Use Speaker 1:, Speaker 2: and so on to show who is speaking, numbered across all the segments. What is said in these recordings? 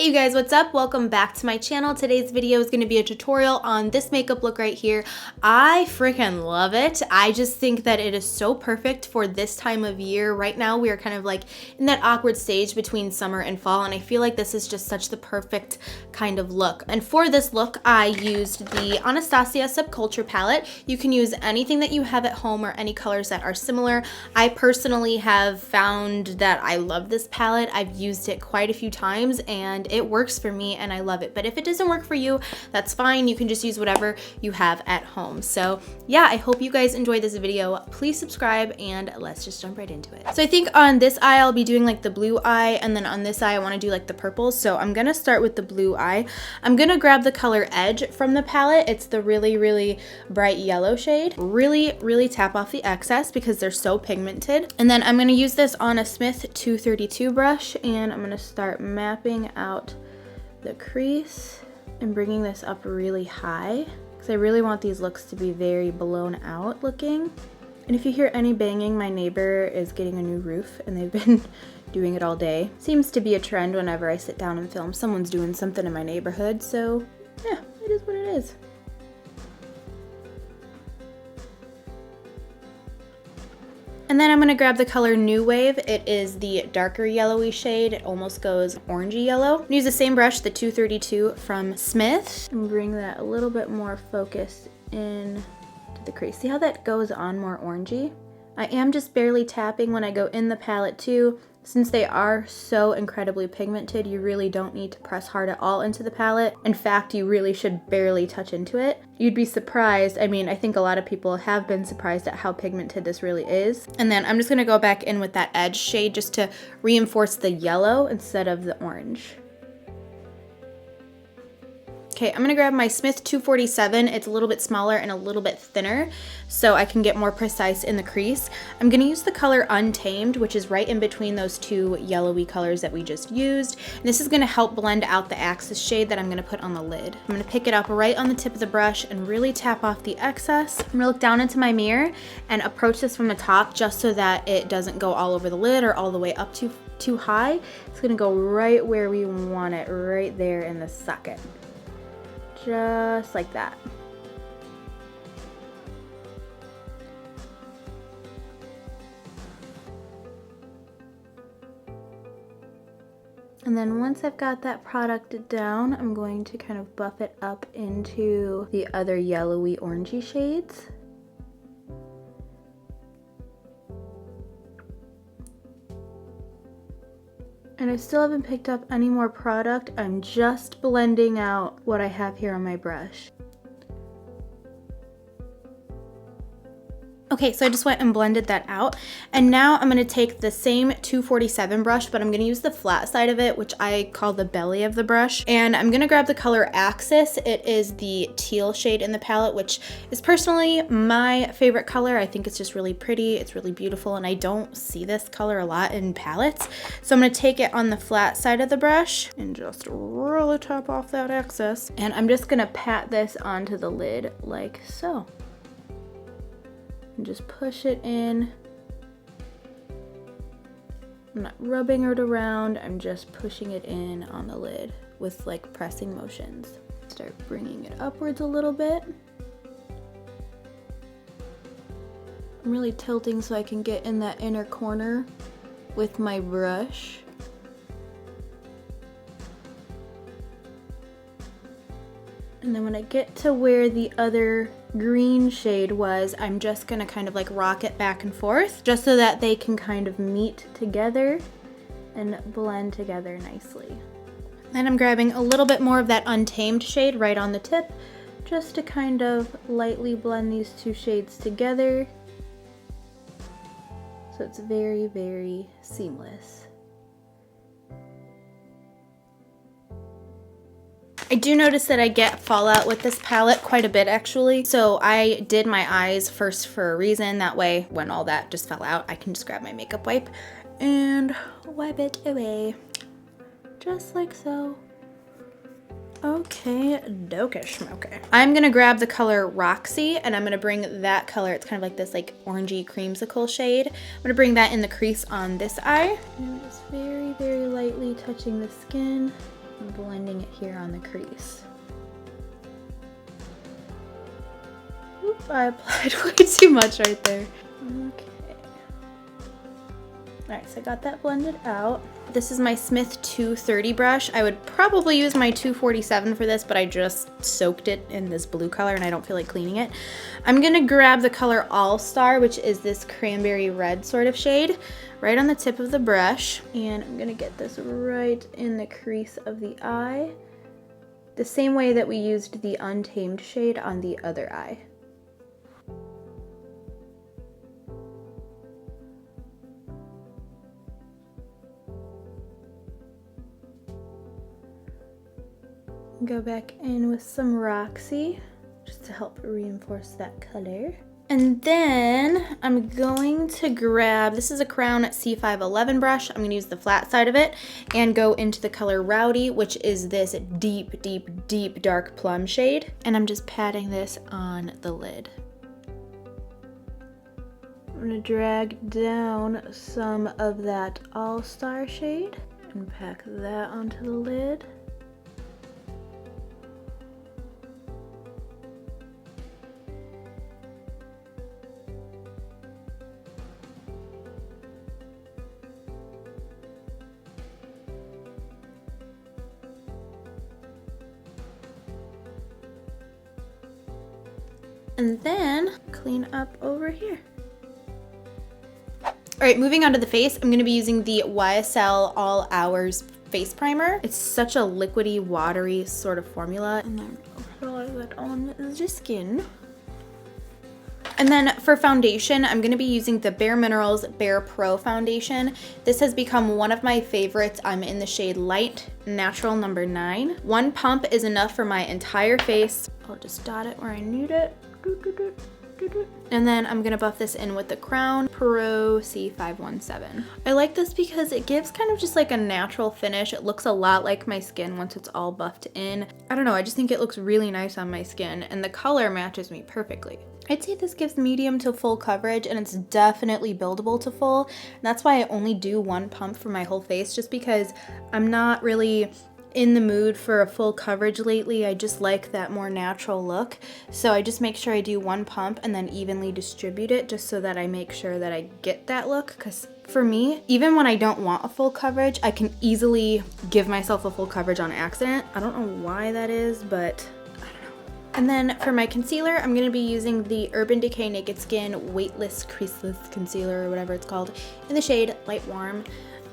Speaker 1: Hey you guys, what's up? Welcome back to my channel. Today's video is going to be a tutorial on this makeup look right here. I freaking love it. I just think that it is so perfect for this time of year. Right now we are kind of like in that awkward stage between summer and fall, and I feel like this is just such the perfect kind of look. And for this look, I used the Anastasia Subculture palette. You can use anything that you have at home or any colors that are similar. I personally have found that I love this palette. I've used it quite a few times and it works for me and I love it. But if it doesn't work for you, that's fine. You can just use whatever you have at home. So yeah, I hope you guys enjoyed this video. Please subscribe and let's just jump right into it. So I think on this eye, I'll be doing like the blue eye, and then on this eye, I want to do like the purple. So I'm gonna start with the blue eye. I'm gonna grab the color Edge from the palette. It's the really, really bright yellow shade. Really tap off the excess because they're so pigmented. And then I'm gonna use this on a Smith 232 brush, and I'm gonna start mapping out the crease and bringing this up really high because I really want these looks to be very blown out looking. And if you hear any banging, my neighbor is getting a new roof and they've been doing it all day. Seems to be a trend whenever I sit down and film. Someone's doing something in my neighborhood, so yeah, it is what it is. And then I'm gonna grab the color New Wave. It is the darker yellowy shade. It almost goes orangey yellow. Use the same brush, the 232 from Smith, and bring that a little bit more focus in to the crease. See how that goes on more orangey? I am just barely tapping when I go in the palette too. Since they are so incredibly pigmented, you really don't need to press hard at all into the palette. In fact, you really should barely touch into it. You'd be surprised. I mean, I think a lot of people have been surprised at how pigmented this really is. And then I'm just gonna go back in with that Edge shade just to reinforce the yellow instead of the orange. Okay, I'm gonna grab my Smith 247. It's a little bit smaller and a little bit thinner, so I can get more precise in the crease. I'm gonna use the color Untamed, which is right in between those two yellowy colors that we just used. And this is gonna help blend out the Axis shade that I'm gonna put on the lid. I'm gonna pick it up right on the tip of the brush and really tap off the excess. I'm gonna look down into my mirror and approach this from the top just so that it doesn't go all over the lid or all the way up too high. It's gonna go right where we want it, right there in the socket. Just like that. And then once I've got that product down, I'm going to kind of buff it up into the other yellowy orangey shades. And I still haven't picked up any more product. I'm just blending out what I have here on my brush. Okay, so I just went and blended that out. And now I'm gonna take the same 247 brush, but I'm gonna use the flat side of it, which I call the belly of the brush. And I'm gonna grab the color Axis. It is the teal shade in the palette, which is personally my favorite color. I think it's just really pretty, it's really beautiful, and I don't see this color a lot in palettes. So I'm gonna take it on the flat side of the brush and just really tap off that excess. And I'm just gonna pat this onto the lid like so. And just push it in. I'm not rubbing it around, I'm just pushing it in on the lid with like pressing motions. Start bringing it upwards a little bit. I'm really tilting so I can get in that inner corner with my brush. And then when I get to where the other green shade was, I'm just gonna kind of like rock it back and forth just so that they can kind of meet together and blend together nicely. Then I'm grabbing a little bit more of that Untamed shade right on the tip just to kind of lightly blend these two shades together so it's very, very seamless. I do notice that I get fallout with this palette quite a bit actually. So I did my eyes first for a reason. That way when all that just fell out, I can just grab my makeup wipe and wipe it away. Just like so. Okay, dokish, okay. I'm gonna grab the color Roxy and I'm gonna bring that color, it's kind of like this like orangey creamsicle shade. I'm gonna bring that in the crease on this eye. And just very, very lightly touching the skin. blending it here on the crease. Oop, I applied way too much right there. Okay. Alright, so I got that blended out. This is my Smith 230 brush. I would probably use my 247 for this, but I just soaked it in this blue color and I don't feel like cleaning it. I'm gonna grab the color All Star, which is this cranberry red sort of shade, right on the tip of the brush. And I'm gonna get this right in the crease of the eye, the same way that we used the Untamed shade on the other eye. Go back in with some Roxy just to help reinforce that color. And then I'm going to grab, this is a Crown C511 brush. I'm gonna use the flat side of it and go into the color Rowdy, which is this deep, deep, deep dark plum shade. And I'm just patting this on the lid. I'm gonna drag down some of that All Star shade and pack that onto the lid. And then clean up over here. All right, moving on to the face, I'm gonna be using the YSL All Hours Face Primer. It's such a liquidy, watery sort of formula. And then apply that on the skin. And then for foundation, I'm gonna be using the Bare Minerals Bare Pro Foundation. This has become one of my favorites. I'm in the shade Light Natural number 9. One pump is enough for my entire face. I'll just dot it where I need it. And then I'm gonna buff this in with the Crown Pro C517. I like this because it gives kind of just like a natural finish. It looks a lot like my skin once it's all buffed in. I don't know, I just think it looks really nice on my skin and the color matches me perfectly. I'd say this gives medium to full coverage and it's definitely buildable to full. And that's why I only do one pump for my whole face, just because I'm not really in the mood for a full coverage lately. I just like that more natural look. So I just make sure I do one pump and then evenly distribute it just so that I make sure that I get that look. Because for me, even when I don't want a full coverage, I can easily give myself a full coverage on accident. I don't know why that is, but I don't know. And then for my concealer, I'm gonna be using the Urban Decay Naked Skin Weightless Creaseless Concealer or whatever it's called in the shade Light Warm.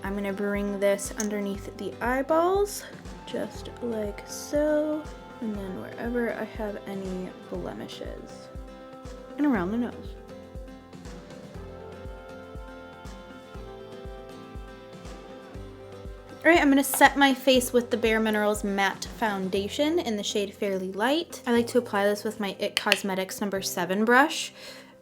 Speaker 1: I'm gonna bring this underneath the eyeballs, just like so, and then wherever I have any blemishes, and around the nose. All right, I'm gonna set my face with the Bare Minerals Matte Foundation in the shade Fairly Light. I like to apply this with my IT Cosmetics number 7 brush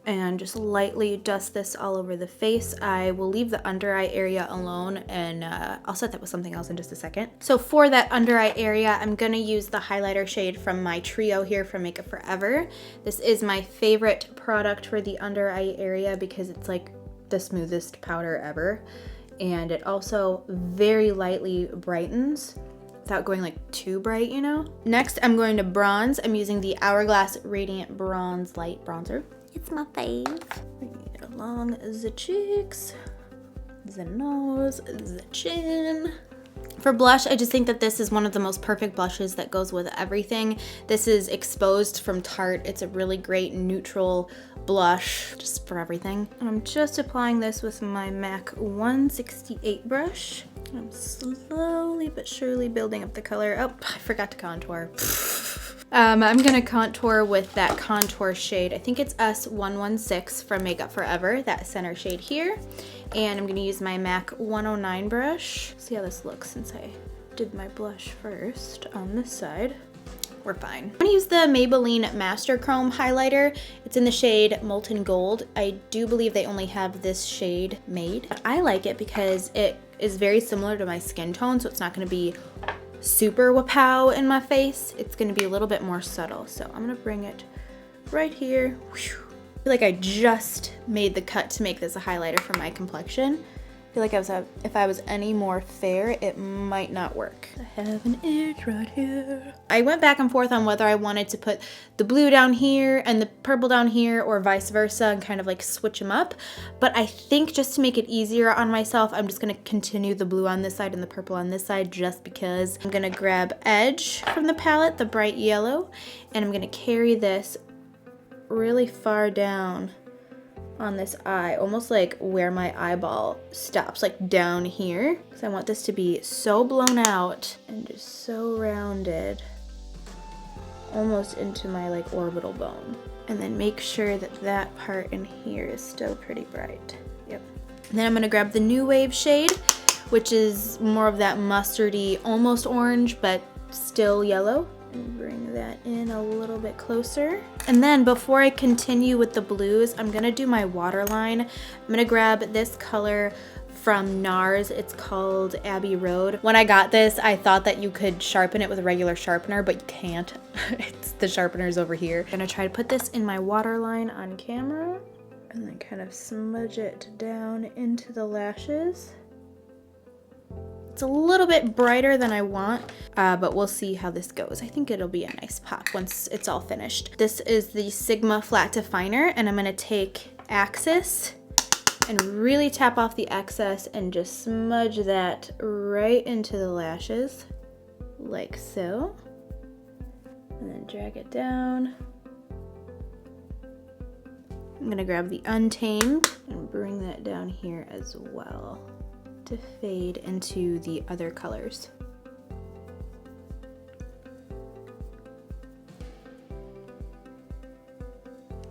Speaker 1: and just lightly dust this all over the face. I will leave the under eye area alone and I'll set that with something else in just a second. So for that under eye area, I'm gonna use the highlighter shade from my trio here from Makeup Forever. This is my favorite product for the under eye area because it's like the smoothest powder ever. And it also very lightly brightens without going like too bright, you know? Next, I'm going to bronze. I'm using the Hourglass Radiant Bronze Light Bronzer. It's my fave. Bring it along the cheeks, the nose, the chin. For blush, I just think that this is one of the most perfect blushes that goes with everything. This is Exposed from Tarte. It's a really great neutral blush just for everything. And I'm just applying this with my MAC 168 brush. I'm slowly but surely building up the color. Oh, I forgot to contour. I'm gonna contour with that contour shade. I think it's S116 from Makeup Forever, that center shade here. And I'm gonna use my MAC 109 brush. See how this looks since I did my blush first on this side. We're fine. I'm gonna use the Maybelline Master Chrome highlighter. It's in the shade Molten Gold. I do believe they only have this shade made. But I like it because it is very similar to my skin tone, so it's not gonna be super wapow in my face. It's gonna be a little bit more subtle. So I'm gonna bring it right here. I feel like I just made the cut to make this a highlighter for my complexion. I feel like if I was any more fair, it might not work. I have an itch right here. I went back and forth on whether I wanted to put the blue down here and the purple down here or vice versa and kind of like switch them up. But I think just to make it easier on myself, I'm just gonna continue the blue on this side and the purple on this side just because. I'm gonna grab Edge from the palette, the bright yellow, and I'm gonna carry this really far down on this eye, almost like where my eyeball stops, like down here. So I want this to be so blown out and just so rounded, almost into my like orbital bone. And then make sure that that part in here is still pretty bright. Yep. And then I'm gonna grab the New Wave shade, which is more of that mustardy, almost orange, but still yellow. And bring that in a little bit closer. And then before I continue with the blues, I'm gonna do my waterline. I'm gonna grab this color from NARS. It's called Abbey Road. When I got this, I thought that you could sharpen it with a regular sharpener, but you can't. The sharpener's over here. I'm gonna try to put this in my waterline on camera and then kind of smudge it down into the lashes. It's a little bit brighter than I want, but we'll see how this goes. I think it'll be a nice pop once it's all finished. This is the Sigma Flat Definer, and I'm gonna take Axis and really tap off the excess and just smudge that right into the lashes, like so. And then drag it down. I'm gonna grab the Untamed and bring that down here as well to fade into the other colors.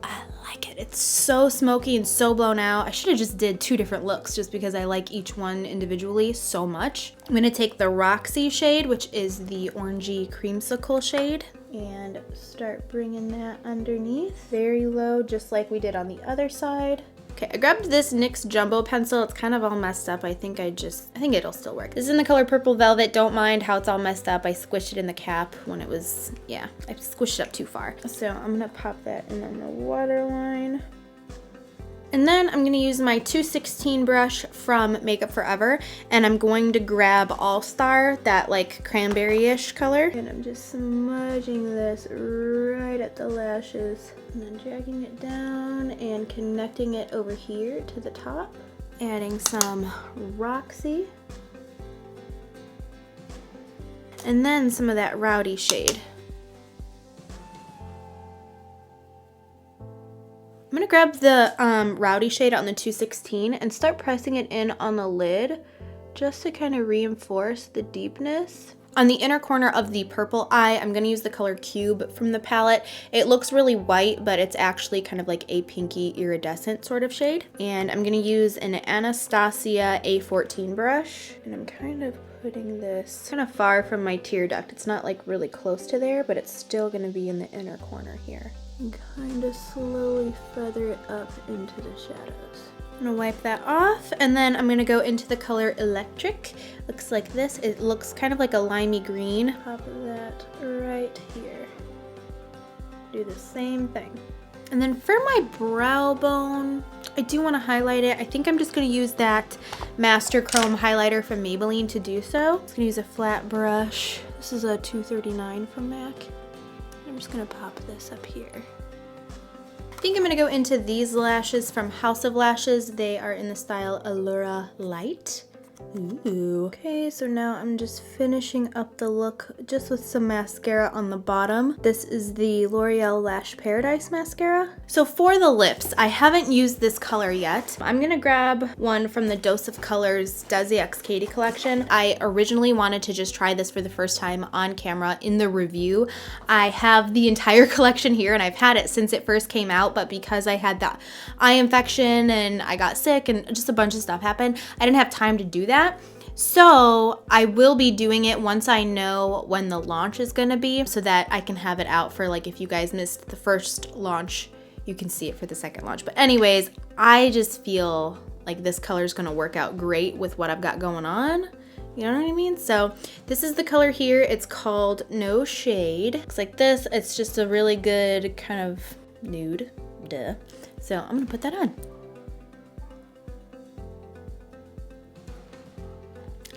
Speaker 1: I like it. It's so smoky and so blown out. I should have just did 2 different looks just because I like each one individually so much. I'm gonna take the Roxy shade, which is the orangey creamsicle shade, and start bringing that underneath. Very low, just like we did on the other side. Okay, I grabbed this NYX Jumbo pencil. It's kind of all messed up. I think it'll still work. This is in the color Purple Velvet. Don't mind how it's all messed up. I squished it in the cap when it was, yeah, I squished it up too far. So I'm gonna pop that in on the waterline. And then I'm gonna use my 216 brush from Makeup Forever, and I'm going to grab All Star, that like cranberry-ish color. And I'm just smudging this right at the lashes, and then dragging it down and connecting it over here to the top. Adding some Roxy. And then some of that Rowdy shade. I'm gonna grab the Rowdy shade on the 216 and start pressing it in on the lid just to kind of reinforce the deepness. On the inner corner of the purple eye, I'm gonna use the color Cube from the palette. It looks really white, but it's actually kind of like a pinky iridescent sort of shade. And I'm gonna use an Anastasia A14 brush, and I'm kind of putting this kind of far from my tear duct. It's not like really close to there, but it's still gonna be in the inner corner here. And kind of slowly feather it up into the shadows. I'm gonna wipe that off, and then I'm gonna go into the color Electric. Looks like this. It looks kind of like a limey green. Pop that right here. Do the same thing. And then for my brow bone, I do want to highlight it. I think I'm just gonna use that Master Chrome highlighter from Maybelline to do so. I'm just gonna use a flat brush. This is a 239 from MAC. I'm just gonna pop this up here. I think I'm gonna go into these lashes from House of Lashes. They are in the style Allura Light. Ooh. Okay, so now I'm just finishing up the look just with some mascara on the bottom. This is the L'Oreal Lash Paradise mascara. So for the lips, I haven't used this color yet. I'm gonna grab one from the Dose of Colors Desi X Katie collection. I originally wanted to just try this for the first time on camera in the review. I have the entire collection here and I've had it since it first came out, but because I had that eye infection and I got sick and just a bunch of stuff happened, I didn't have time to do that. So I will be doing it once I know when the launch is gonna be, so that I can have it out for, like, if you guys missed the first launch, you can see it for the second launch. But anyways, I just feel like this color is gonna work out great with what I've got going on. You know what I mean? So this is the color here. It's called No Shade. Looks like this. It's just a really good kind of nude. Duh. So I'm gonna put that on.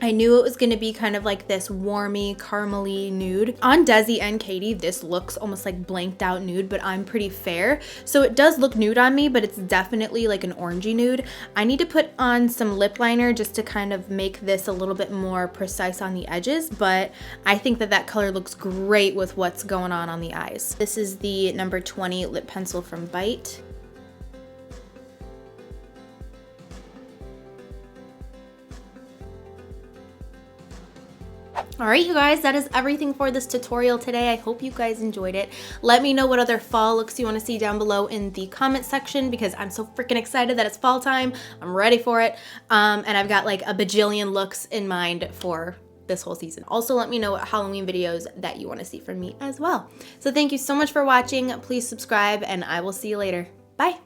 Speaker 1: I knew it was gonna be kind of like this warmy, caramely nude. On Desi and Katie, this looks almost like blanked out nude, but I'm pretty fair. So it does look nude on me, but it's definitely like an orangey nude. I need to put on some lip liner just to kind of make this a little bit more precise on the edges, but I think that that color looks great with what's going on the eyes. This is the number 20 lip pencil from Bite. All right, you guys, that is everything for this tutorial today. I hope you guys enjoyed it. Let me know what other fall looks you want to see down below in the comment section, because I'm so freaking excited that it's fall time. I'm ready for it. And I've got like a bajillion looks in mind for this whole season. Also, let me know what Halloween videos that you want to see from me as well. So thank you so much for watching. Please subscribe, and I will see you later. Bye.